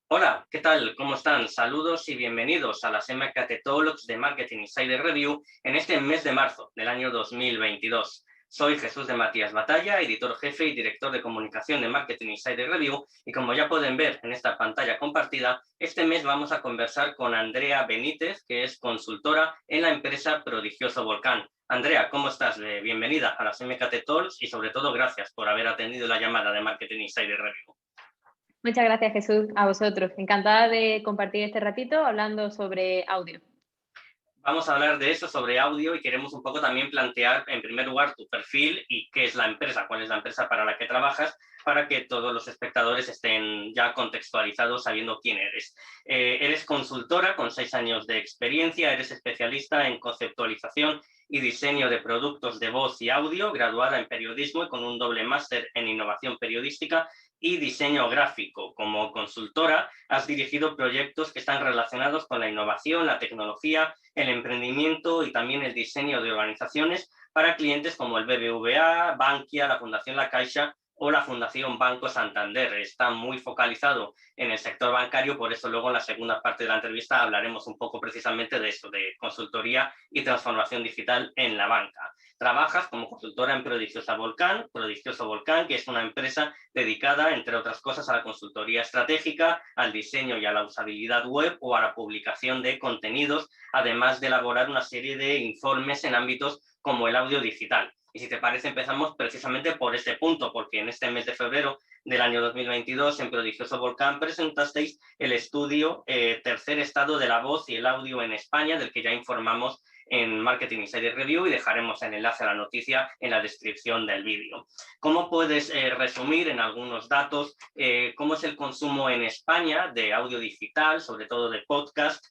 Hola, ¿qué tal? ¿Cómo están? Saludos y bienvenidos a las MKT Talks de Marketing Insider Review en este mes de marzo del año 2022. Soy Jesús de Matías Batalla, editor jefe y director de comunicación de Marketing Insider Review, y como ya pueden ver en esta pantalla compartida, este mes vamos a conversar con Andrea Benítez, que es consultora en la empresa Prodigioso Volcán. Andrea, ¿cómo estás? Bienvenida a las MKT Talks y sobre todo gracias por haber atendido la llamada de Marketing Insider Review. Muchas gracias, Jesús, a vosotros. Encantada de compartir este ratito hablando sobre audio. Vamos a hablar de eso, sobre audio, y queremos un poco también plantear, en primer lugar, tu perfil y qué es la empresa, cuál es la empresa para la que trabajas, para que todos los espectadores estén ya contextualizados sabiendo quién eres. Eres consultora con 6 años de experiencia, eres especialista en conceptualización y diseño de productos de voz y audio, graduada en periodismo y con un doble máster en innovación periodística y diseño gráfico. Como consultora, has dirigido proyectos que están relacionados con la innovación, la tecnología, el emprendimiento y también el diseño de organizaciones para clientes como el BBVA, Bankia, la Fundación La Caixa o la Fundación Banco Santander. Está muy focalizado en el sector bancario, por eso luego en la segunda parte de la entrevista hablaremos un poco precisamente de eso, de consultoría y transformación digital en la banca. Trabajas como consultora en Prodigioso Volcán, que es una empresa dedicada, entre otras cosas, a la consultoría estratégica, al diseño y a la usabilidad web o a la publicación de contenidos, además de elaborar una serie de informes en ámbitos como el audio digital. Y si te parece, empezamos precisamente por este punto, porque en este mes de febrero del año 2022, en Prodigioso Volcán, presentasteis el estudio Tercer Estado de la Voz y el Audio en España, del que ya informamos en Marketing Insider Review, y dejaremos el enlace a la noticia en la descripción del vídeo. ¿Cómo puedes resumir en algunos datos cómo es el consumo en España de audio digital, sobre todo de podcast,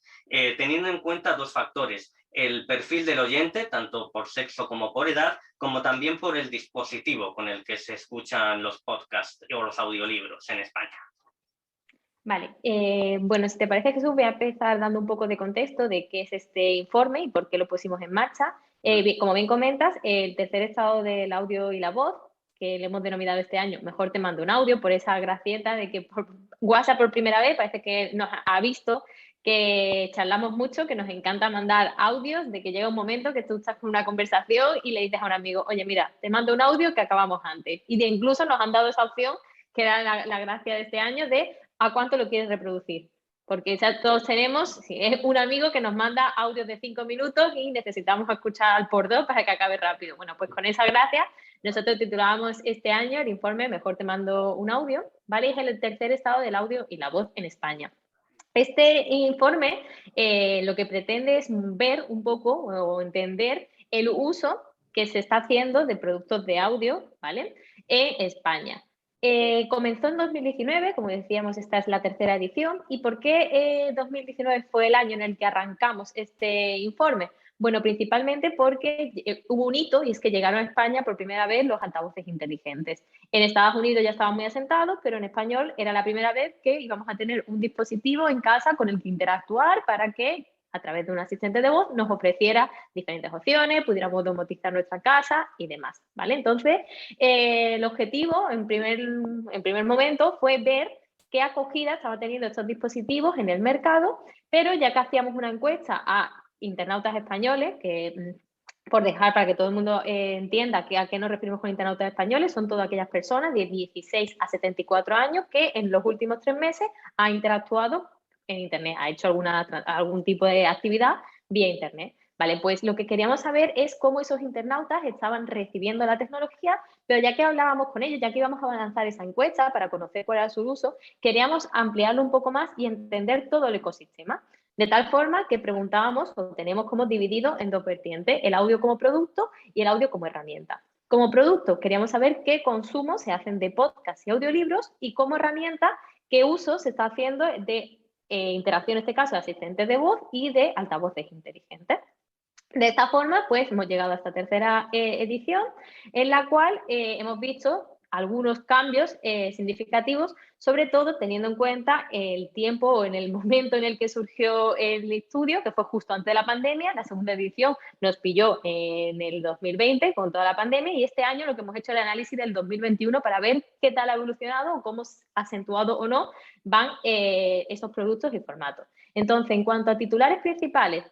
teniendo en cuenta dos factores: el perfil del oyente, tanto por sexo como por edad, como también por el dispositivo con el que se escuchan los podcasts o los audiolibros en España? Vale, bueno, si te parece, Jesús, voy a empezar dando un poco de contexto de qué es este informe y por qué lo pusimos en marcha. Como bien comentas, el tercer estado del audio y la voz, que le hemos denominado este año Mejor te mando un audio, por esa gracieta de que por WhatsApp por primera vez parece que nos ha visto que charlamos mucho, que nos encanta mandar audios, de que llega un momento que tú estás con una conversación y le dices a un amigo: oye, mira, te mando un audio que acabamos antes. Y de incluso nos han dado esa opción, que era la gracia de este año, de a cuánto lo quieres reproducir. Porque ya todos tenemos, si es un amigo que nos manda audios de 5 minutos y necesitamos escuchar por 2 para que acabe rápido. Bueno, pues con esa gracia, nosotros titulábamos este año el informe Mejor te mando un audio, ¿vale? Es el tercer estado del audio y la voz en España. Este informe lo que pretende es ver un poco o entender el uso que se está haciendo de productos de audio, ¿vale?, en España. Comenzó en 2019, como decíamos, esta es la tercera edición. ¿Y por qué 2019 fue el año en el que arrancamos este informe? Bueno, principalmente porque hubo un hito, y es que llegaron a España por primera vez los altavoces inteligentes. En Estados Unidos ya estaban muy asentados, pero en español era la primera vez que íbamos a tener un dispositivo en casa con el que interactuar para que, a través de un asistente de voz, nos ofreciera diferentes opciones, pudiéramos domotizar nuestra casa y demás, ¿vale? Entonces, el objetivo en primer momento fue ver qué acogida estaban teniendo estos dispositivos en el mercado, pero ya que hacíamos una encuesta a internautas españoles, que por dejar para que todo el mundo entienda a qué nos referimos con internautas españoles, son todas aquellas personas de 16 a 74 años que en los últimos 3 meses ha interactuado en Internet, ha hecho algún tipo de actividad vía Internet. Vale, pues lo que queríamos saber es cómo esos internautas estaban recibiendo la tecnología, pero ya que hablábamos con ellos, ya que íbamos a lanzar esa encuesta para conocer cuál era su uso, queríamos ampliarlo un poco más y entender todo el ecosistema. De tal forma que preguntábamos, o tenemos como dividido en dos vertientes: el audio como producto y el audio como herramienta. Como producto, queríamos saber qué consumo se hacen de podcasts y audiolibros, y como herramienta, qué uso se está haciendo de interacción, en este caso, de asistentes de voz y de altavoces inteligentes. De esta forma, pues hemos llegado a esta tercera edición, en la cual hemos visto algunos cambios significativos, sobre todo teniendo en cuenta el tiempo o en el momento en el que surgió el estudio, que fue justo antes de la pandemia. La segunda edición nos pilló en el 2020 con toda la pandemia, y este año lo que hemos hecho es el análisis del 2021 para ver qué tal ha evolucionado o cómo acentuado o no van esos productos y formatos. Entonces, en cuanto a titulares principales,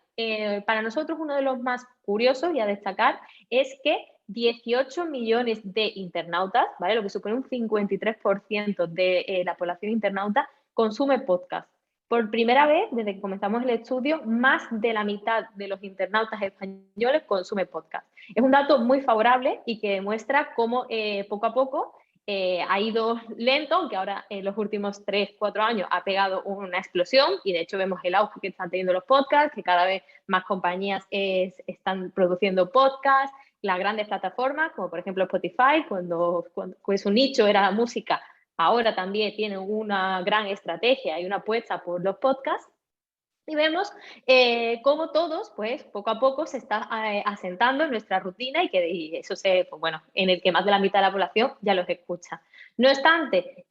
para nosotros uno de los más curiosos y a destacar es que 18 millones de internautas, ¿vale? Lo que supone un 53% de la población internauta, consume podcast. Por primera vez, desde que comenzamos el estudio, más de la mitad de los internautas españoles consume podcast. Es un dato muy favorable y que muestra cómo poco a poco ha ido lento, aunque ahora en los últimos 3-4 años ha pegado una explosión, y de hecho vemos el auge que están teniendo los podcasts, que cada vez más compañías están produciendo podcasts. Las grandes plataformas, como por ejemplo Spotify, cuando su nicho era la música, ahora también tienen una gran estrategia y una apuesta por los podcasts. Y vemos cómo todos, pues poco a poco se está asentando en nuestra rutina, y eso pues, bueno, en el que más de la mitad de la población ya los escucha. No obstante,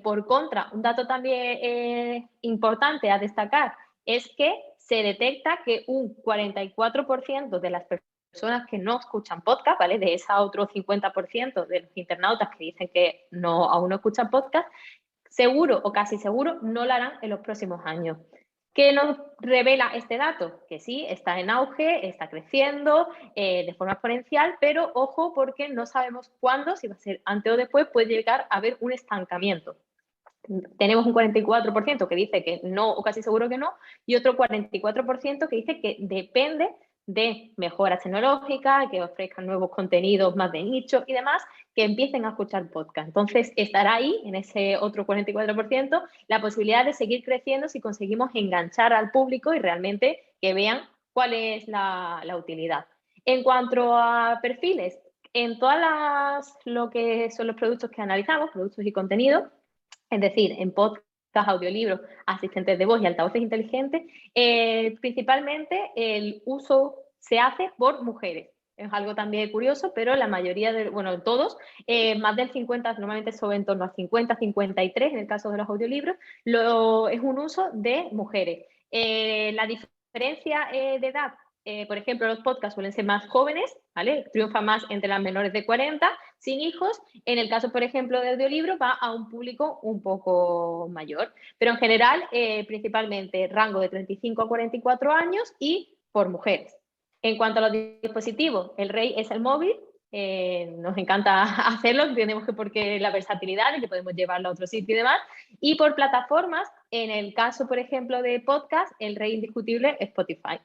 por contra, un dato también importante a destacar es que se detecta que un 44% de las personas que no escuchan podcast, ¿vale? De ese otro 50% de los internautas que dicen que aún no escuchan podcast, seguro o casi seguro no lo harán en los próximos años. ¿Qué nos revela este dato? Que sí, está en auge, está creciendo de forma exponencial, pero ojo, porque no sabemos cuándo, si va a ser antes o después, puede llegar a haber un estancamiento. Tenemos un 44% que dice que no o casi seguro que no, y otro 44% que dice que depende de mejoras tecnológicas, que ofrezcan nuevos contenidos más de nicho y demás, que empiecen a escuchar podcast. Entonces, estará ahí, en ese otro 44%, la posibilidad de seguir creciendo si conseguimos enganchar al público y realmente que vean cuál es la utilidad. En cuanto a perfiles, en todas lo que son los productos que analizamos, productos y contenidos, es decir, en podcast, audiolibros, asistentes de voz y altavoces inteligentes, principalmente el uso se hace por mujeres. Es algo también curioso, pero la mayoría bueno, todos, más del 50, normalmente son en torno a 50, 53 en el caso de los audiolibros, es un uso de mujeres. La diferencia de edad, por ejemplo, los podcasts suelen ser más jóvenes, ¿vale? Triunfa más entre las menores de 40, sin hijos. En el caso, por ejemplo, de audiolibro, va a un público un poco mayor. Pero en general, principalmente rango de 35 a 44 años y por mujeres. En cuanto a los dispositivos, el rey es el móvil. Nos encanta hacerlo, entendemos que porque la versatilidad y que podemos llevarlo a otro sitio y demás. Y por plataformas, en el caso, por ejemplo, de podcast, el rey indiscutible es Spotify.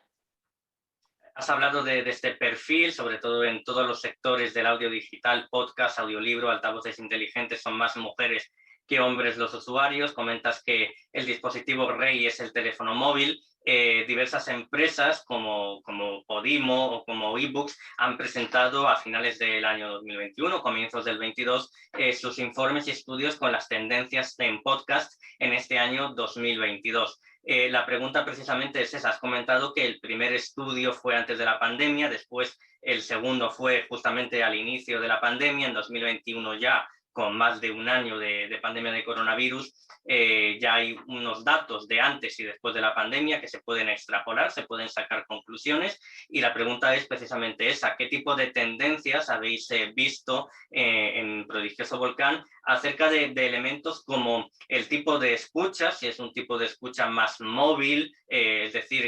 Has hablado de este perfil, sobre todo en todos los sectores del audio digital, podcast, audiolibro, altavoces inteligentes, son más mujeres que hombres los usuarios. Comentas que el dispositivo rey es el teléfono móvil. Diversas empresas como Podimo o como eBooks han presentado a finales del año 2021, comienzos del 22, sus informes y estudios con las tendencias en podcast en este año 2022. La pregunta precisamente es esa. Has comentado que el primer estudio fue antes de la pandemia, después el segundo fue justamente al inicio de la pandemia, en 2021 ya con más de un año de pandemia de coronavirus. Ya hay unos datos de antes y después de la pandemia que se pueden extrapolar, se pueden sacar conclusiones, y la pregunta es precisamente esa: ¿qué tipo de tendencias habéis visto en Prodigioso Volcán acerca de elementos como el tipo de escucha, si es un tipo de escucha más móvil, es decir,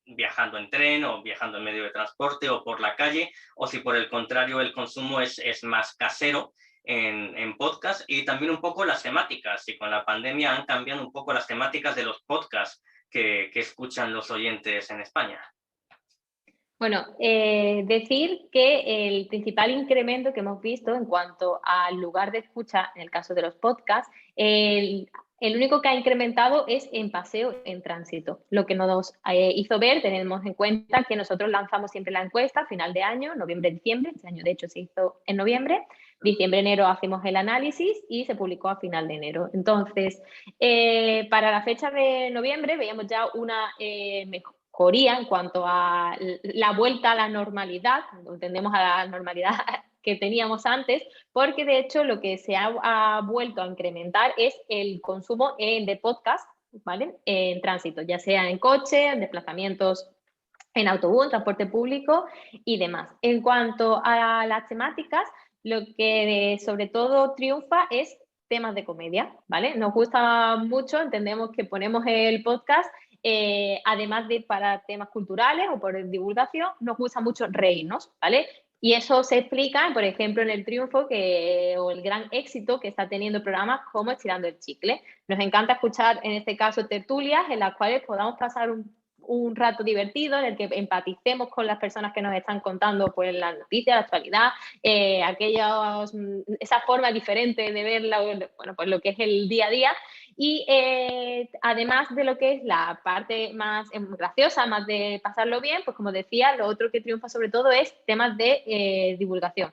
viajando en tren o viajando en medio de transporte o por la calle, o si por el contrario el consumo es más casero en podcast? Y también un poco las temáticas, si con la pandemia han cambiado un poco las temáticas de los podcasts que escuchan los oyentes en España. Bueno, decir que el principal incremento que hemos visto en cuanto al lugar de escucha, en el caso de los podcasts, el único que ha incrementado es en paseo, en tránsito. Lo que nos hizo ver, tenemos en cuenta que nosotros lanzamos siempre la encuesta a final de año, noviembre-diciembre. Este año, de hecho, se hizo en noviembre. Diciembre-enero hacemos el análisis y se publicó a final de enero. Entonces, para la fecha de noviembre veíamos ya una mejoría en cuanto a la vuelta a la normalidad. Cuando entendemos a la normalidad que teníamos antes, porque de hecho lo que se ha vuelto a incrementar es el consumo de podcast, ¿vale? En tránsito, ya sea en coche, en desplazamientos en autobús, en transporte público y demás. En cuanto a las temáticas, lo que sobre todo triunfa es temas de comedia, ¿vale? Nos gusta mucho, entendemos que ponemos el podcast, además de para temas culturales o por divulgación, nos gusta mucho reírnos, ¿vale? Y eso se explica, por ejemplo, en el triunfo o el gran éxito que está teniendo programas como Estirando el Chicle. Nos encanta escuchar, en este caso, tertulias en las cuales podamos pasar un rato divertido en el que empaticemos con las personas que nos están contando pues, la noticia, la actualidad, esa forma diferente de ver bueno, pues, lo que es el día a día. Y además de lo que es la parte más graciosa, más de pasarlo bien, pues como decía, lo otro que triunfa sobre todo es temas de divulgación,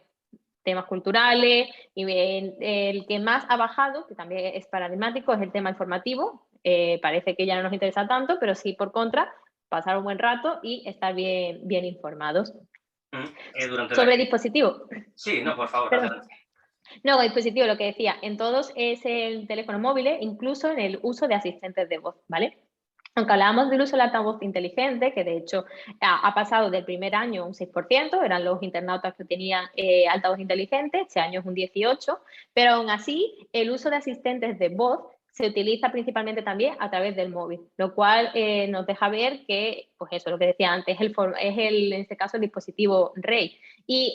temas culturales, y el que más ha bajado, que también es paradigmático, es el tema informativo. Parece que ya no nos interesa tanto, pero sí por contra, pasar un buen rato y estar bien informados. Sobre dispositivo. Sí, no, por favor, Perdón. adelante. No, dispositivo, lo que decía, en todos es el teléfono móvil, incluso en el uso de asistentes de voz, ¿vale? Aunque hablábamos del uso del altavoz inteligente, que de hecho ha pasado del primer año un 6%, eran los internautas que tenían altavoz inteligente, este año es un 18%, pero aún así el uso de asistentes de voz se utiliza principalmente también a través del móvil, lo cual nos deja ver que, pues eso, lo que decía antes, en este caso el dispositivo rey. Y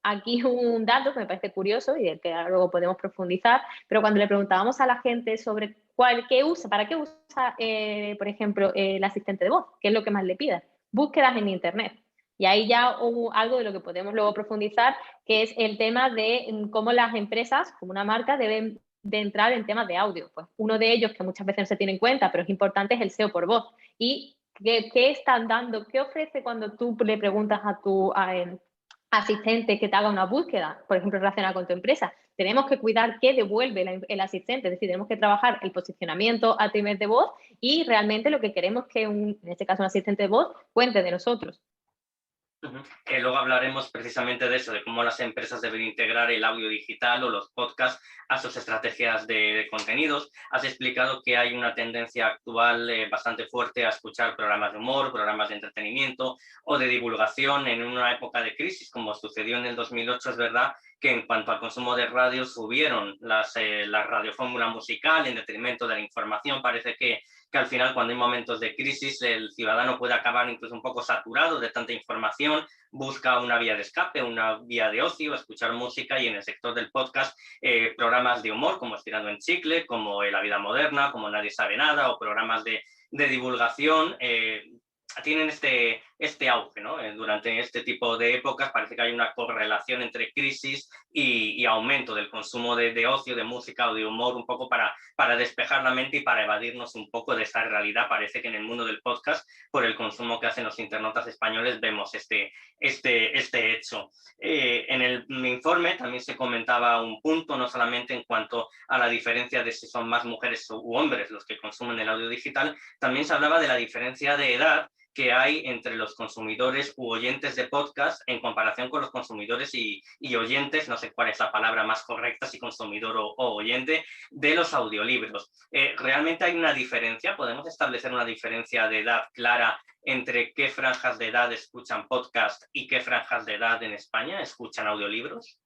aquí un dato que me parece curioso y del que luego podemos profundizar, pero cuando le preguntábamos a la gente sobre para qué usa, por ejemplo, el asistente de voz, qué es lo que más le pida, búsquedas en Internet. Y ahí ya hubo algo de lo que podemos luego profundizar, que es el tema de cómo las empresas, como una marca, deben de entrar en temas de audio. Pues uno de ellos, que muchas veces no se tiene en cuenta, pero es importante, es el SEO por voz. Y qué están dando, qué ofrece cuando tú le preguntas a tu asistente que te haga una búsqueda, por ejemplo, relacionada con tu empresa. Tenemos que cuidar qué devuelve el asistente, es decir, tenemos que trabajar el posicionamiento a través de voz y realmente lo que queremos que, en este caso, un asistente de voz cuente de nosotros. Luego hablaremos precisamente de eso, de cómo las empresas deben integrar el audio digital o los podcasts a sus estrategias de contenidos. Has explicado que hay una tendencia actual bastante fuerte a escuchar programas de humor, programas de entretenimiento o de divulgación en una época de crisis, como sucedió en el 2008. Es verdad que en cuanto al consumo de radio subieron la radiofórmula musical en detrimento de la información. Parece que al final, cuando hay momentos de crisis, el ciudadano puede acabar incluso un poco saturado de tanta información, busca una vía de escape, una vía de ocio, escuchar música, y en el sector del podcast, programas de humor como Estirando en Chicle, como La Vida Moderna, como Nadie Sabe Nada, o programas de divulgación, tienen este auge, ¿no? Durante este tipo de épocas parece que hay una correlación entre crisis y aumento del consumo de ocio, de música o de humor, un poco para despejar la mente y para evadirnos un poco de esta realidad. Parece que en el mundo del podcast, por el consumo que hacen los internautas españoles, vemos este hecho. En el informe también se comentaba un punto, no solamente en cuanto a la diferencia de si son más mujeres u hombres los que consumen el audio digital, también se hablaba de la diferencia de edad que hay entre los consumidores u oyentes de podcast en comparación con los consumidores y oyentes, no sé cuál es la palabra más correcta, si consumidor o oyente, de los audiolibros. ¿Realmente hay una diferencia? ¿Podemos establecer una diferencia de edad clara entre qué franjas de edad escuchan podcast y qué franjas de edad en España escuchan audiolibros?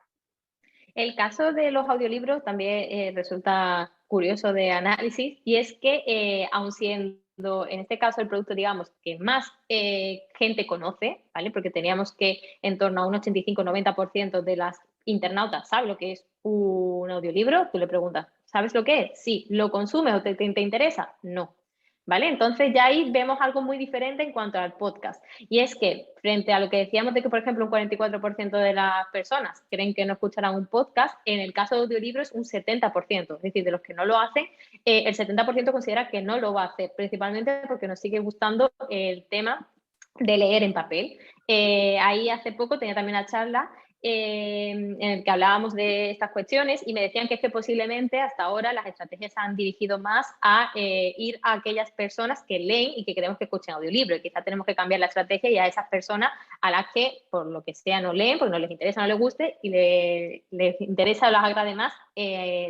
El caso de los audiolibros también resulta curioso de análisis, y es que aun siendo en este caso el producto, digamos, que más gente conoce, ¿vale? Porque teníamos que en torno a un 85-90% de las internautas sabe lo que es un audiolibro. Tú le preguntas, ¿sabes lo que es? Sí. ¿Lo consumes o te interesa? No. ¿Vale? Entonces ya ahí vemos algo muy diferente en cuanto al podcast. Y es que frente a lo que decíamos de que, por ejemplo, un 44% de las personas creen que no escucharán un podcast, en el caso de audiolibros un 70%. Es decir, de los que no lo hacen, el 70% considera que no lo va a hacer, principalmente porque nos sigue gustando el tema de leer en papel. Ahí hace poco tenía también una charla en el que hablábamos de estas cuestiones y me decían que es que posiblemente hasta ahora las estrategias se han dirigido más a ir a aquellas personas que leen y que queremos que escuchen audiolibros. Y quizá tenemos que cambiar la estrategia y a esas personas a las que, por lo que sea, no leen, porque no les interesa, no les guste y les interesa o les agrade más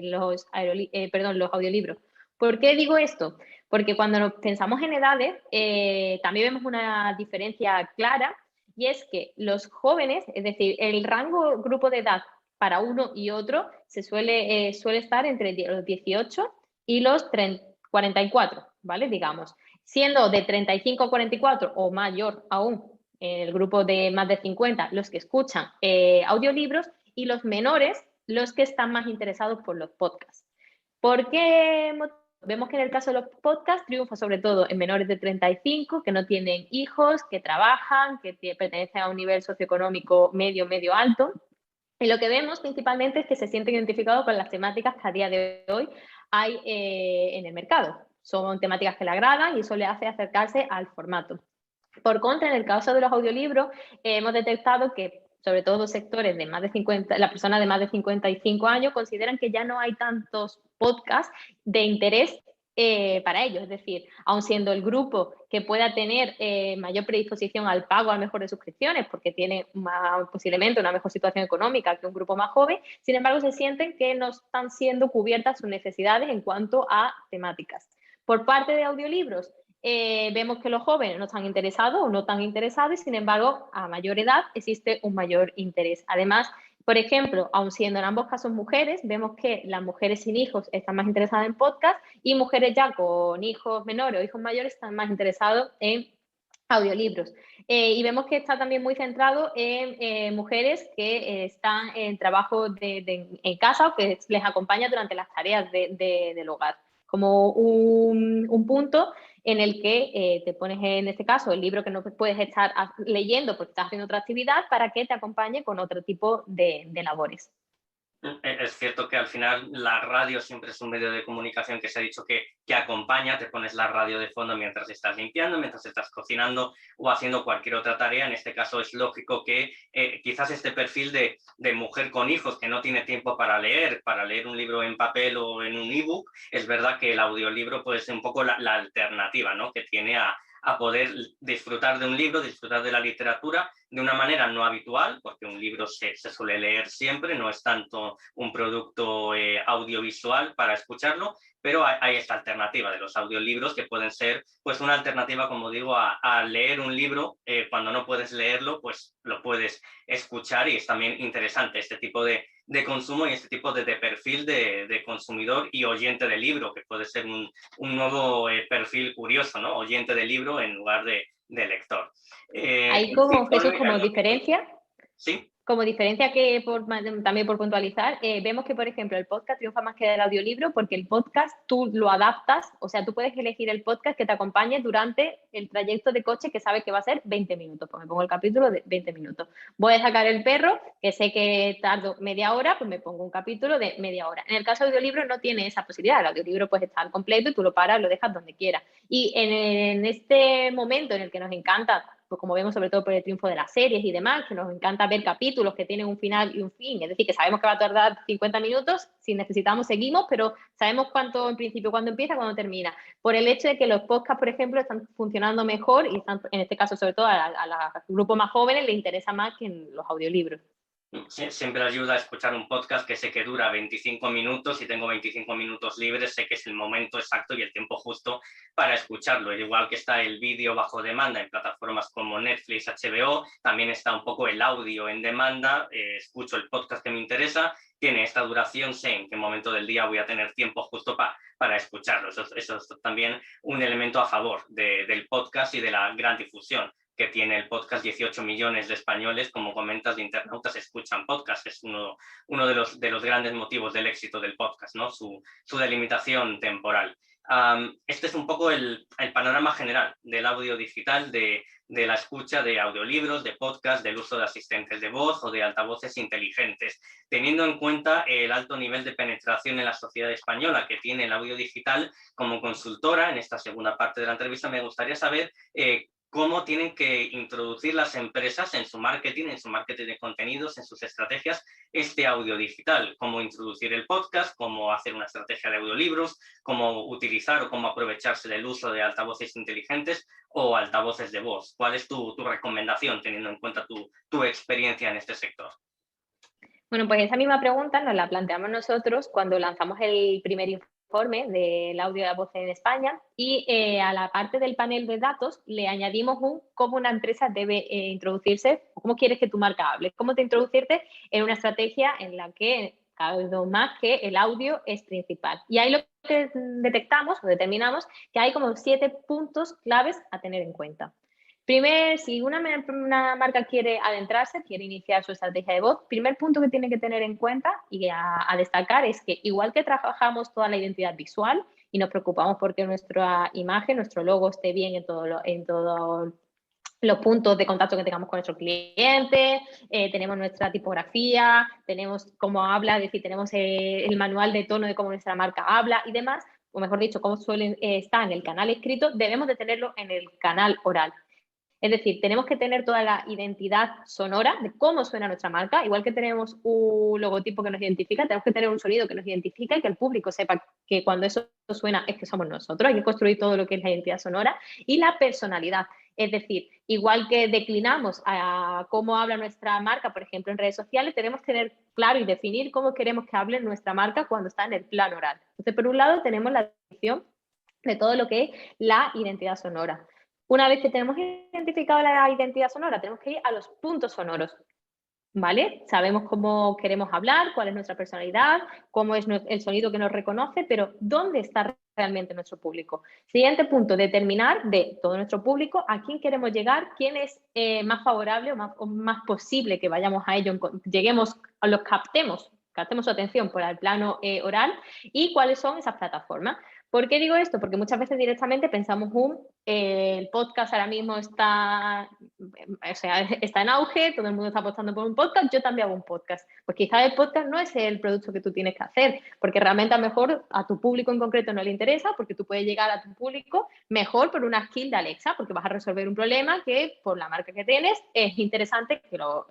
los audiolibros. ¿Por qué digo esto? Porque cuando pensamos en edades, también vemos una diferencia clara. Y es que los jóvenes, es decir, el grupo de edad para uno y otro suele estar entre los 18 y los 44, ¿vale? Digamos, siendo de 35 a 44 o mayor aún, el grupo de más de 50, los que escuchan audiolibros y los menores, los que están más interesados por los podcasts. ¿Por qué motivo? Vemos que en el caso de los podcasts triunfa sobre todo en menores de 35, que no tienen hijos, que trabajan, que pertenecen a un nivel socioeconómico medio alto. Y lo que vemos principalmente es que se sienten identificados con las temáticas que a día de hoy hay en el mercado. Son temáticas que le agradan y eso le hace acercarse al formato. Por contra, en el caso de los audiolibros, hemos detectado que sobre todo sectores de más de 50, las personas de más de 55 años consideran que ya no hay tantos podcasts de interés para ellos. Es decir, aun siendo el grupo que pueda tener mayor predisposición al pago a lo mejor de suscripciones, porque tiene posiblemente una mejor situación económica que un grupo más joven, sin embargo se sienten que no están siendo cubiertas sus necesidades en cuanto a temáticas. Por parte de audiolibros, vemos que los jóvenes no están interesados o no tan interesados y sin embargo a mayor edad existe un mayor interés. Además, por ejemplo, aun siendo en ambos casos mujeres, vemos que las mujeres sin hijos están más interesadas en podcast y mujeres ya con hijos menores o hijos mayores están más interesados en audiolibros. Y vemos que está también muy centrado en mujeres que están en trabajo en casa o que les acompaña durante las tareas del hogar, como un punto en el que te pones, en este caso, el libro que no puedes estar leyendo porque estás haciendo otra actividad para que te acompañe con otro tipo de labores. Es cierto que al final la radio siempre es un medio de comunicación que se ha dicho que acompaña, te pones la radio de fondo mientras estás limpiando, mientras estás cocinando o haciendo cualquier otra tarea. En este caso es lógico que quizás este perfil de mujer con hijos que no tiene tiempo para leer un libro en papel o en un ebook, es verdad que el audiolibro puede ser un poco la alternativa, ¿no?, que tiene a poder disfrutar de un libro, disfrutar de la literatura de una manera no habitual, porque un libro se suele leer siempre, no es tanto un producto audiovisual para escucharlo, pero hay esta alternativa de los audiolibros que pueden ser pues una alternativa, como digo, a leer un libro. Cuando no puedes leerlo, pues lo puedes escuchar y es también interesante este tipo de consumo y este tipo de perfil de consumidor y oyente de libro, que puede ser un nuevo perfil curioso, ¿no? Oyente de libro en lugar de lector. Hay como, Jesús, como diferencia. Sí. Como diferencia que también por puntualizar, vemos que, por ejemplo, el podcast triunfa más que el audiolibro porque el podcast tú lo adaptas, o sea, tú puedes elegir el podcast que te acompañe durante el trayecto de coche que sabes que va a ser 20 minutos, pues me pongo el capítulo de 20 minutos. Voy a sacar el perro, que sé que tardo media hora, pues me pongo un capítulo de media hora. En el caso del audiolibro no tiene esa posibilidad, el audiolibro puede estar completo y tú lo paras, lo dejas donde quieras. Y en este momento en el que nos encanta, pues como vemos sobre todo por el triunfo de las series y demás, que nos encanta ver capítulos que tienen un final y un fin, es decir, que sabemos que va a tardar 50 minutos, si necesitamos seguimos, pero sabemos cuánto en principio, cuándo empieza, cuándo termina. Por el hecho de que los podcasts, por ejemplo, están funcionando mejor y están, en este caso sobre todo a los grupos más jóvenes les interesa más que en los audiolibros. Siempre ayuda a escuchar un podcast que sé que dura 25 minutos y tengo 25 minutos libres, sé que es el momento exacto y el tiempo justo para escucharlo. Igual que está el vídeo bajo demanda en plataformas como Netflix, HBO, también está un poco el audio en demanda, escucho el podcast que me interesa, tiene esta duración, sé en qué momento del día voy a tener tiempo justo para escucharlo. Eso es también un elemento a favor del podcast y de la gran difusión que tiene el podcast. 18 millones de españoles, como comentas, de internautas escuchan podcast. Es uno de los grandes motivos del éxito del podcast, ¿no? Su delimitación temporal. Este es un poco el panorama general del audio digital, de la escucha de audiolibros, de podcast, del uso de asistentes de voz o de altavoces inteligentes. Teniendo en cuenta el alto nivel de penetración en la sociedad española que tiene el audio digital, como consultora, en esta segunda parte de la entrevista me gustaría saber cómo tienen que introducir las empresas en su marketing de contenidos, en sus estrategias, este audio digital, cómo introducir el podcast, cómo hacer una estrategia de audiolibros, cómo utilizar o cómo aprovecharse del uso de altavoces inteligentes o altavoces de voz. ¿Cuál es tu recomendación teniendo en cuenta tu experiencia en este sector? Bueno, pues esa misma pregunta nos la planteamos nosotros cuando lanzamos el primer informe del audio y la voz en España y a la parte del panel de datos le añadimos cómo una empresa debe introducirse, cómo quieres que tu marca hable, cómo te introducirte en una estrategia en la que cada vez más que el audio es principal. Y ahí lo que detectamos o determinamos que hay como 7 puntos claves a tener en cuenta. Primero, si una marca quiere adentrarse, quiere iniciar su estrategia de voz, primer punto que tiene que tener en cuenta y a destacar es que igual que trabajamos toda la identidad visual y nos preocupamos porque nuestra imagen, nuestro logo esté bien en todos los puntos de contacto que tengamos con nuestro cliente, tenemos nuestra tipografía, tenemos cómo habla, es decir, tenemos el manual de tono de cómo nuestra marca habla y demás, o mejor dicho, cómo suele estar en el canal escrito, debemos de tenerlo en el canal oral. Es decir, tenemos que tener toda la identidad sonora de cómo suena nuestra marca, igual que tenemos un logotipo que nos identifica, tenemos que tener un sonido que nos identifica y que el público sepa que cuando eso suena es que somos nosotros. Hay que construir todo lo que es la identidad sonora y la personalidad. Es decir, igual que declinamos a cómo habla nuestra marca, por ejemplo, en redes sociales, tenemos que tener claro y definir cómo queremos que hable nuestra marca cuando está en el plano oral. Entonces, por un lado, tenemos la definición de todo lo que es la identidad sonora. Una vez que tenemos identificado la identidad sonora, tenemos que ir a los puntos sonoros, ¿vale? Sabemos cómo queremos hablar, cuál es nuestra personalidad, cómo es el sonido que nos reconoce, pero ¿dónde está realmente nuestro público? Siguiente punto, determinar de todo nuestro público a quién queremos llegar, quién es más favorable o más posible que vayamos a ello, lleguemos, los captemos su atención por el plano oral y cuáles son esas plataformas. ¿Por qué digo esto? Porque muchas veces directamente pensamos el podcast ahora mismo está en auge, todo el mundo está apostando por un podcast, yo también hago un podcast. Pues quizás el podcast no es el producto que tú tienes que hacer, porque realmente a lo mejor a tu público en concreto no le interesa, porque tú puedes llegar a tu público mejor por una skill de Alexa, porque vas a resolver un problema que por la marca que tienes es interesante que lo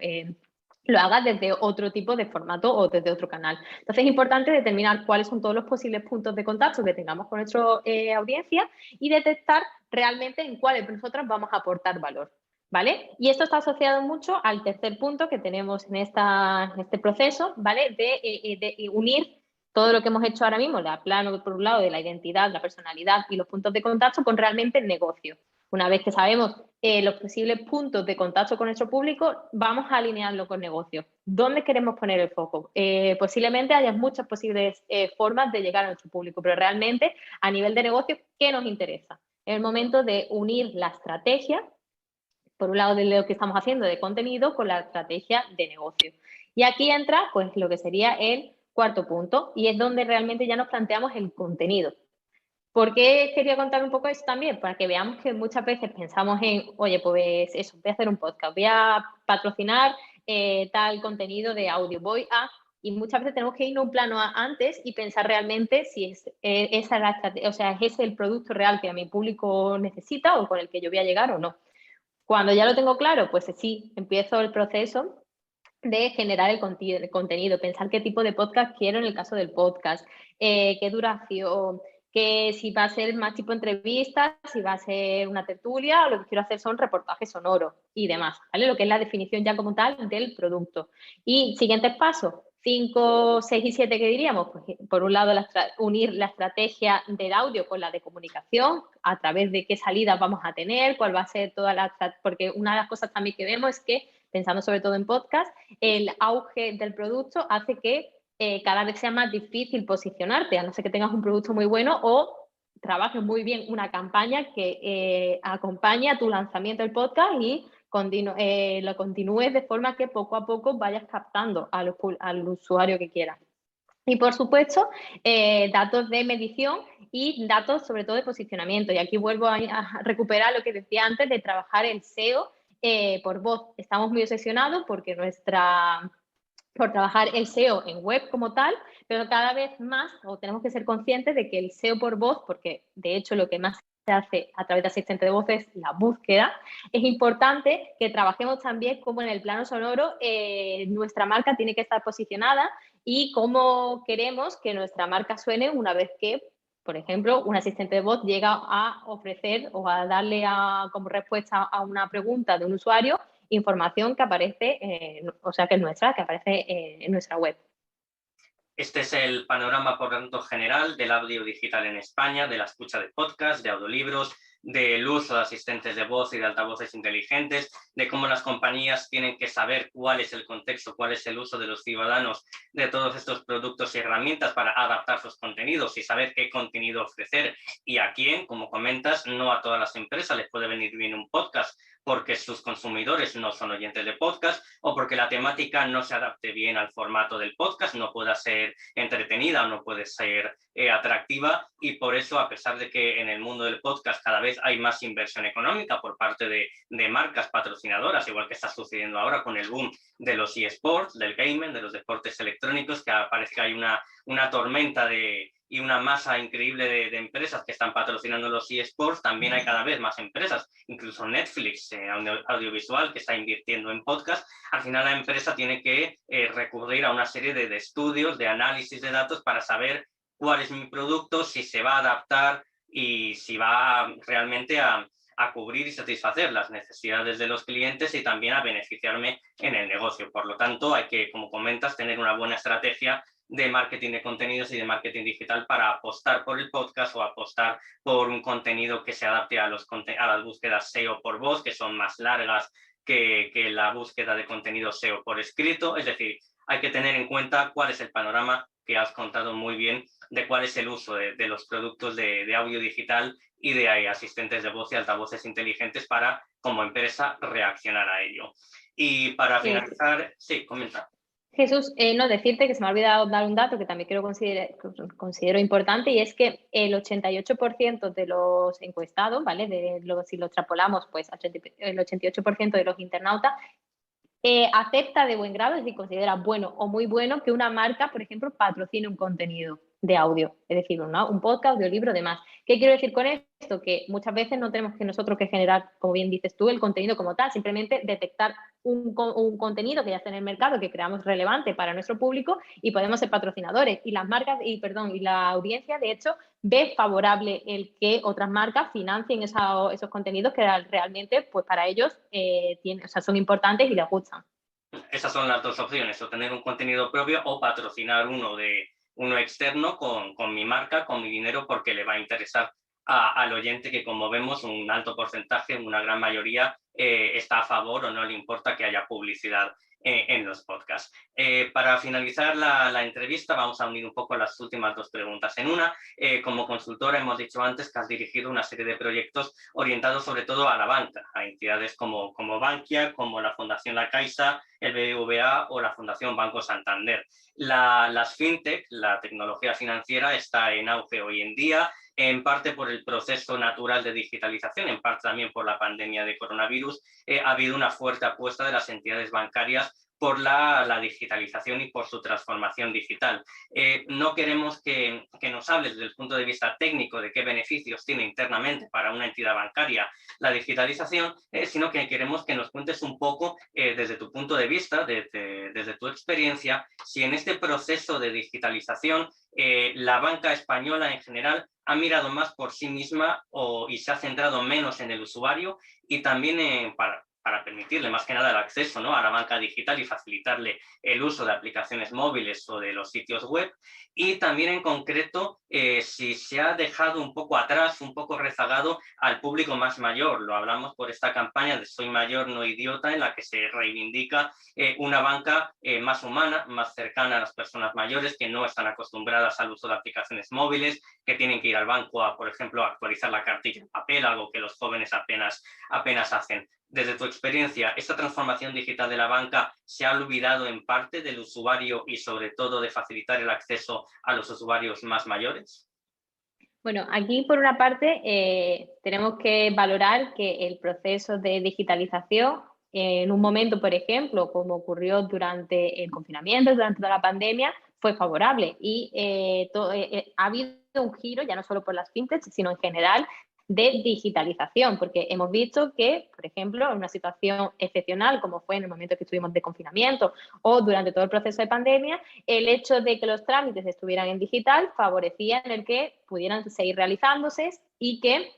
hagas desde otro tipo de formato o desde otro canal. Entonces es importante determinar cuáles son todos los posibles puntos de contacto que tengamos con nuestra audiencia y detectar realmente en cuáles nosotras vamos a aportar valor, ¿vale? Y esto está asociado mucho al tercer punto que tenemos en este proceso, ¿vale? De unir todo lo que hemos hecho ahora mismo, el plano por un lado de la identidad, la personalidad y los puntos de contacto con realmente el negocio. Una vez que sabemos los posibles puntos de contacto con nuestro público, vamos a alinearlo con negocio. ¿Dónde queremos poner el foco? Posiblemente haya muchas posibles formas de llegar a nuestro público, pero realmente a nivel de negocio, ¿qué nos interesa? Es el momento de unir la estrategia, por un lado de lo que estamos haciendo de contenido, con la estrategia de negocio. Y aquí entra pues lo que sería el cuarto punto y es donde realmente ya nos planteamos el contenido. ¿Por qué quería contar un poco eso también? Para que veamos que muchas veces pensamos en, oye, pues eso, voy a hacer un podcast, voy a patrocinar tal contenido de audio, y muchas veces tenemos que ir un plano antes y pensar realmente si esa es la estrategia, o sea, es el producto real que a mi público necesita o con el que yo voy a llegar o no. Cuando ya lo tengo claro, pues sí, empiezo el proceso de generar el contenido, pensar qué tipo de podcast quiero en el caso del podcast, qué duración, que si va a ser más tipo entrevistas, si va a ser una tertulia, o lo que quiero hacer son reportajes sonoros y demás, ¿vale? Lo que es la definición ya como tal del producto. Y siguientes pasos, 5, 6 y 7, ¿qué diríamos? Pues, por un lado, unir la estrategia del audio con la de comunicación, a través de qué salidas vamos a tener, cuál va a ser toda la... Porque una de las cosas también que vemos es que, pensando sobre todo en podcast, el auge del producto hace que cada vez sea más difícil posicionarte, a no ser que tengas un producto muy bueno o trabajes muy bien una campaña que acompañe a tu lanzamiento del podcast y lo continúes de forma que poco a poco vayas captando al usuario que quieras. Y por supuesto, datos de medición y datos sobre todo de posicionamiento. Y aquí vuelvo a recuperar lo que decía antes de trabajar el SEO por voz. Estamos muy obsesionados porque por trabajar el SEO en web como tal, pero cada vez más tenemos que ser conscientes de que el SEO por voz, porque de hecho lo que más se hace a través de asistente de voces la búsqueda, es importante que trabajemos también cómo en el plano sonoro nuestra marca tiene que estar posicionada y cómo queremos que nuestra marca suene una vez que, por ejemplo, un asistente de voz llega a ofrecer o a darle como respuesta a una pregunta de un usuario información que aparece, o sea, que es nuestra, que aparece en nuestra web. Este es el panorama, por tanto, general del audio digital en España, de la escucha de podcast, de audiolibros, del uso de asistentes de voz y de altavoces inteligentes, de cómo las compañías tienen que saber cuál es el contexto, cuál es el uso de los ciudadanos de todos estos productos y herramientas para adaptar sus contenidos y saber qué contenido ofrecer y a quién. Como comentas, no a todas las empresas les puede venir bien un podcast porque sus consumidores no son oyentes de podcast o porque la temática no se adapte bien al formato del podcast, no pueda ser entretenida o no puede ser atractiva, y por eso, a pesar de que en el mundo del podcast cada vez hay más inversión económica por parte de marcas patrocinadoras, igual que está sucediendo ahora con el boom de los eSports, del gaming, de los deportes electrónicos, que parece que hay una tormenta y una masa increíble de empresas que están patrocinando los eSports. También hay cada vez más empresas, incluso Netflix, audiovisual, que está invirtiendo en podcast. Al final la empresa tiene que recurrir a una serie de estudios, de análisis de datos para saber cuál es mi producto, si se va a adaptar y si va realmente a cubrir y satisfacer las necesidades de los clientes y también a beneficiarme en el negocio. Por lo tanto, hay que, como comentas, tener una buena estrategia de marketing de contenidos y de marketing digital para apostar por el podcast o apostar por un contenido que se adapte a las búsquedas SEO por voz, que son más largas que la búsqueda de contenido SEO por escrito. Es decir, hay que tener en cuenta cuál es el panorama, que has contado muy bien, de cuál es el uso de los productos de audio digital y de asistentes de voz y altavoces inteligentes para, como empresa, reaccionar a ello. Y para finalizar, sí, comenta. Jesús, no decirte que se me ha olvidado dar un dato que también considero importante, y es que el 88% de los encuestados, ¿vale? Si lo extrapolamos, pues el 88% de los internautas acepta de buen grado, es decir, considera bueno o muy bueno que una marca, por ejemplo, patrocine un contenido de audio, es decir, un podcast, audiolibro, demás. ¿Qué quiero decir con esto? Que muchas veces no tenemos que nosotros que generar, como bien dices tú, el contenido como tal, simplemente detectar un contenido que ya está en el mercado, que creamos relevante para nuestro público y podemos ser patrocinadores. Y las marcas, y la audiencia, de hecho, ve favorable el que otras marcas financien esos contenidos que realmente, pues para ellos, son importantes y les gustan. Esas son las dos opciones, o tener un contenido propio o patrocinar uno externo con mi marca, con mi dinero, porque le va a interesar al oyente, que, como vemos, un alto porcentaje, una gran mayoría, está a favor o no le importa que haya publicidad en los podcasts. Para finalizar la entrevista, vamos a unir un poco las últimas dos preguntas en una. Como consultora, hemos dicho antes que has dirigido una serie de proyectos orientados sobre todo a la banca, a entidades como Bankia, como la Fundación La Caixa, el BBVA o la Fundación Banco Santander. Las fintech, la tecnología financiera, está en auge hoy en día, en parte por el proceso natural de digitalización, en parte también por la pandemia de coronavirus. Ha habido una fuerte apuesta de las entidades bancarias por la digitalización y por su transformación digital. No queremos que nos hables desde el punto de vista técnico de qué beneficios tiene internamente para una entidad bancaria la digitalización, sino que queremos que nos cuentes un poco, desde tu punto de vista, desde tu experiencia, si en este proceso de digitalización la banca española en general ha mirado más por sí misma y se ha centrado menos en el usuario, y también para permitirle más que nada el acceso, ¿no?, a la banca digital y facilitarle el uso de aplicaciones móviles o de los sitios web. Y también, en concreto, si se ha dejado un poco atrás, un poco rezagado al público más mayor. Lo hablamos por esta campaña de Soy Mayor, No Idiota, en la que se reivindica una banca más humana, más cercana a las personas mayores, que no están acostumbradas al uso de aplicaciones móviles, que tienen que ir al banco a, por ejemplo, a actualizar la cartilla en papel, algo que los jóvenes apenas hacen. Desde tu experiencia, ¿esta transformación digital de la banca se ha olvidado en parte del usuario y, sobre todo, de facilitar el acceso a los usuarios más mayores? Bueno, aquí, por una parte, tenemos que valorar que el proceso de digitalización, en un momento, por ejemplo, como ocurrió durante el confinamiento, durante toda la pandemia, fue favorable, y ha habido un giro, ya no solo por las fintechs, sino en general, de digitalización, porque hemos visto que, por ejemplo, en una situación excepcional, como fue en el momento que estuvimos de confinamiento o durante todo el proceso de pandemia, el hecho de que los trámites estuvieran en digital favorecía en el que pudieran seguir realizándose y que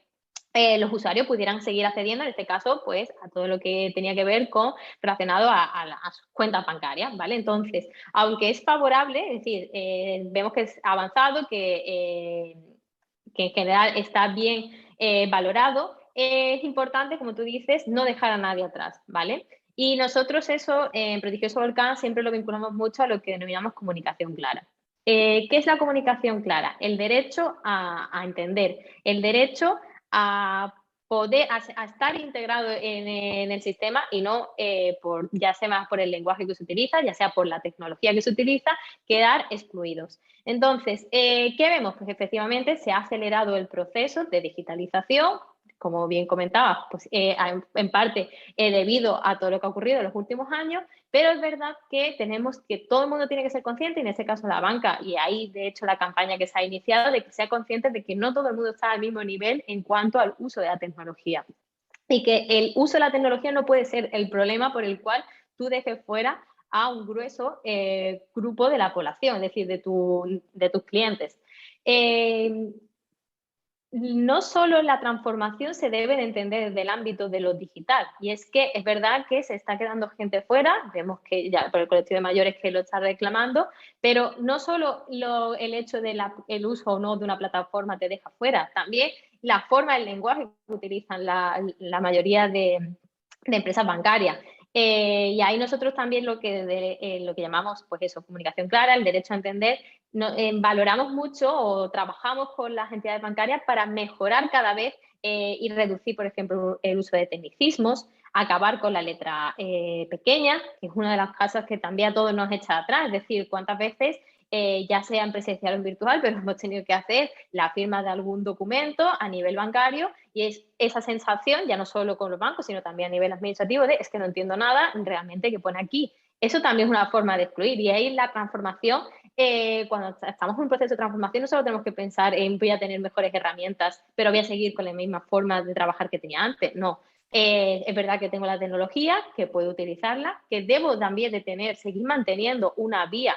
los usuarios pudieran seguir accediendo, en este caso, pues, a todo lo que tenía que ver con relacionado a sus cuentas bancarias, ¿vale? Entonces, aunque es favorable, es decir, vemos que es avanzado, que en general está bien valorado, es importante, como tú dices, no dejar a nadie atrás, ¿vale? Y nosotros eso, en Prodigioso Volcán, siempre lo vinculamos mucho a lo que denominamos comunicación clara. ¿Qué es la comunicación clara? El derecho a entender, el derecho a poder a estar integrado en el sistema y no ya sea más por el lenguaje que se utiliza, ya sea por la tecnología que se utiliza, quedar excluidos. Entonces, ¿qué vemos? Pues efectivamente se ha acelerado el proceso de digitalización, como bien comentaba, pues en parte debido a todo lo que ha ocurrido en los últimos años, pero es verdad que todo el mundo tiene que ser consciente, y en este caso la banca, y ahí de hecho la campaña que se ha iniciado, de que sea consciente de que no todo el mundo está al mismo nivel en cuanto al uso de la tecnología. Y que el uso de la tecnología no puede ser el problema por el cual tú dejes fuera a un grueso grupo de la población, es decir, de tus clientes. No solo la transformación se debe de entender desde el ámbito de lo digital, y es que es verdad que se está quedando gente fuera, vemos que ya por el colectivo de mayores que lo está reclamando, pero no solo el hecho del uso o no de una plataforma te deja fuera, también la forma, el lenguaje que utilizan la mayoría de empresas bancarias. Y ahí nosotros también lo que llamamos, pues eso, comunicación clara, el derecho a entender, valoramos mucho o trabajamos con las entidades bancarias para mejorar cada vez y reducir, por ejemplo, el uso de tecnicismos, acabar con la letra pequeña, que es una de las cosas que también a todos nos echa atrás, es decir, cuántas veces ya sea en presencial o en virtual, pero hemos tenido que hacer la firma de algún documento a nivel bancario, y es esa sensación, ya no solo con los bancos, sino también a nivel administrativo, de es que no entiendo nada realmente que pone aquí. Eso también es una forma de excluir, y ahí la transformación, cuando estamos en un proceso de transformación, no solo tenemos que pensar en voy a tener mejores herramientas, pero voy a seguir con la misma forma de trabajar que tenía antes. No, es verdad que tengo la tecnología, que puedo utilizarla, que debo también de seguir manteniendo una vía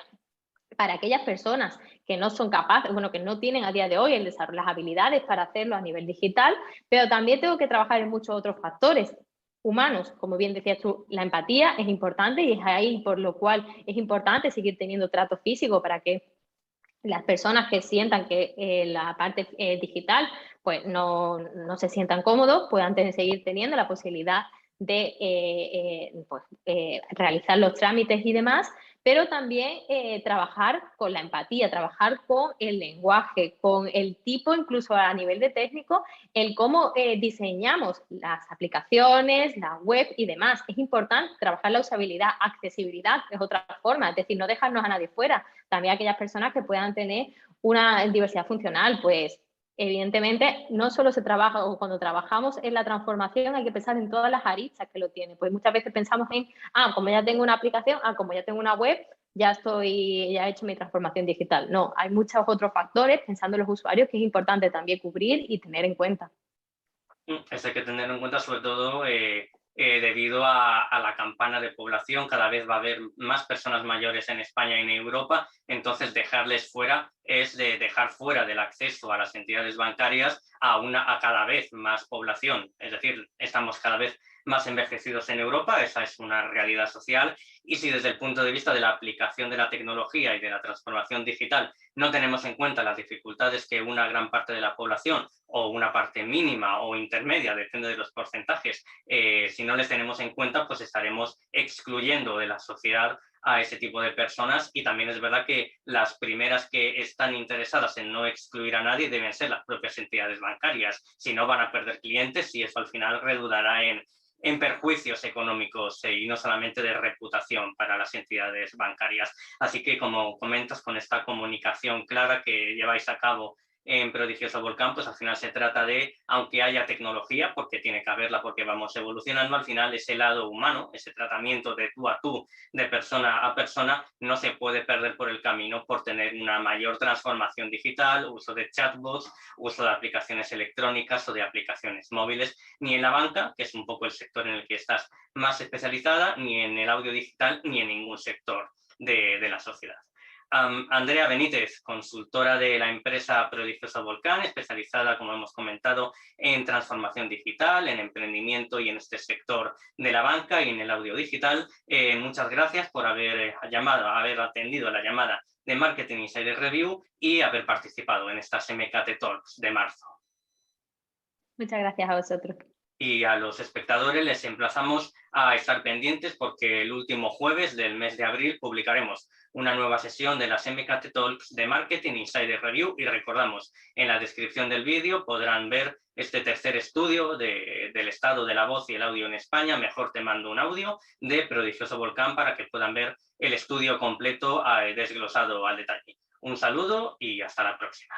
para aquellas personas que no son capaces, bueno, que no tienen a día de hoy el desarrollo, las habilidades para hacerlo a nivel digital, pero también tengo que trabajar en muchos otros factores humanos. Como bien decías tú, la empatía es importante, y es ahí por lo cual es importante seguir teniendo trato físico para que las personas que sientan que la parte digital pues no se sientan cómodos, puedan seguir teniendo la posibilidad de realizar los trámites y demás, pero también trabajar con la empatía, trabajar con el lenguaje, con el tipo, incluso a nivel de técnico, el cómo diseñamos las aplicaciones, la web y demás. Es importante trabajar la usabilidad, accesibilidad es otra forma, es decir, no dejarnos a nadie fuera. También aquellas personas que puedan tener una diversidad funcional, pues evidentemente no solo se trabaja, o cuando trabajamos en la transformación hay que pensar en todas las aristas que lo tiene, pues muchas veces pensamos en, como ya tengo una aplicación, como ya tengo una web, ya he hecho mi transformación digital. No, hay muchos otros factores, pensando en los usuarios, que es importante también cubrir y tener en cuenta. Eso hay que tener en cuenta, sobre todo debido a la campana de población. Cada vez va a haber más personas mayores en España y en Europa, entonces dejarles fuera es de dejar fuera del acceso a las entidades bancarias a cada vez más población. Es decir, estamos cada vez más envejecidos en Europa, esa es una realidad social, y si desde el punto de vista de la aplicación de la tecnología y de la transformación digital no tenemos en cuenta las dificultades que una gran parte de la población, o una parte mínima o intermedia, depende de los porcentajes, si no les tenemos en cuenta, pues estaremos excluyendo de la sociedad a ese tipo de personas. Y también es verdad que las primeras que están interesadas en no excluir a nadie deben ser las propias entidades bancarias, si no van a perder clientes, y eso al final redundará en perjuicios económicos y no solamente de reputación para las entidades bancarias. Así que, como comentas, con esta comunicación clara que lleváis a cabo en Prodigioso Volcán, pues al final se trata de, aunque haya tecnología, porque tiene que haberla porque vamos evolucionando, al final ese lado humano, ese tratamiento de tú a tú, de persona a persona, no se puede perder por el camino por tener una mayor transformación digital, uso de chatbots, uso de aplicaciones electrónicas o de aplicaciones móviles, ni en la banca, que es un poco el sector en el que estás más especializada, ni en el audio digital, ni en ningún sector de la sociedad. Andrea Benítez, consultora de la empresa Prodigioso Volcán, especializada, como hemos comentado, en transformación digital, en emprendimiento y en este sector de la banca y en el audio digital. Muchas gracias por haber atendido la llamada de Marketing Insider Review y haber participado en estas MKT Talks de marzo. Muchas gracias a vosotros. Y a los espectadores les emplazamos a estar pendientes porque el último jueves del mes de abril publicaremos una nueva sesión de las MKT Talks de Marketing Insider Review y recordamos, en la descripción del vídeo podrán ver este tercer estudio del estado de la voz y el audio en España, Mejor te mando un audio, de Prodigioso Volcán, para que puedan ver el estudio completo desglosado al detalle. Un saludo y hasta la próxima.